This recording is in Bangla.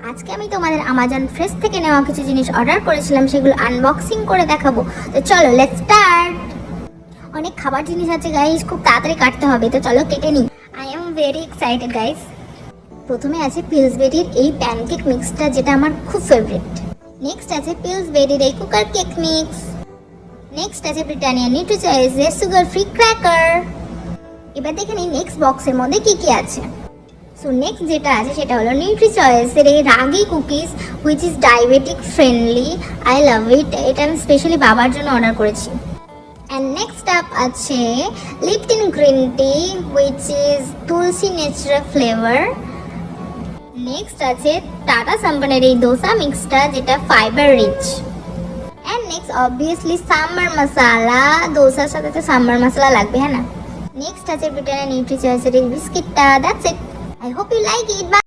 আজকে আমি তোমাদের আমাজন ফ্রেশ থেকে নেওয়া কিছু জিনিস অর্ডার করেছিলাম, সেগুলো আনবক্সিং করে দেখাবো। তো চলো লেটস স্টার্ট। অনেক খাবার জিনিস আছে গাইস, খুব তাড়াতাড়ি কাটতে হবে, তো চলো কেটে নিই। I am very excited guys. প্রথমে আছে পিলসবেরির এই প্যানকেক মিক্সটা, যেটা আমার খুব ফেভারিট। নেক্সট আছে পিলসবেরির এই কুকার কেক মিক্স। নেক্সট আছে ব্রিটানিয়া নিউট্রিচয়েসের সুগার ফ্রি ক্র্যাকার। এবার দেখে নিই নেক্সট বক্সের মধ্যে কি কি আছে। সো নেক্সট যেটা আছে সেটা হলো নিউট্রিচয়েসের এই ragi cookies, which is diabetic friendly. I love it. এটা আমি স্পেশালি বাবার জন্য অর্ডার করেছি। অ্যান্ড নেক্সট আপ আছে Lipton green tea, which is tulsi natural flavour. Next আছে টাটা সম্পানের এই দোসা মিক্সটা, যেটা fibre rich. And next obviously sambar masala. দোসার সাথে তো সাম্বার মশলা লাগবে, হ্যাঁ না। নেক্সট আছে ব্রিটানিয়া নিউট্রিচয়েসের এই বিস্কিটটা। That's it. I hope you like it. Bye.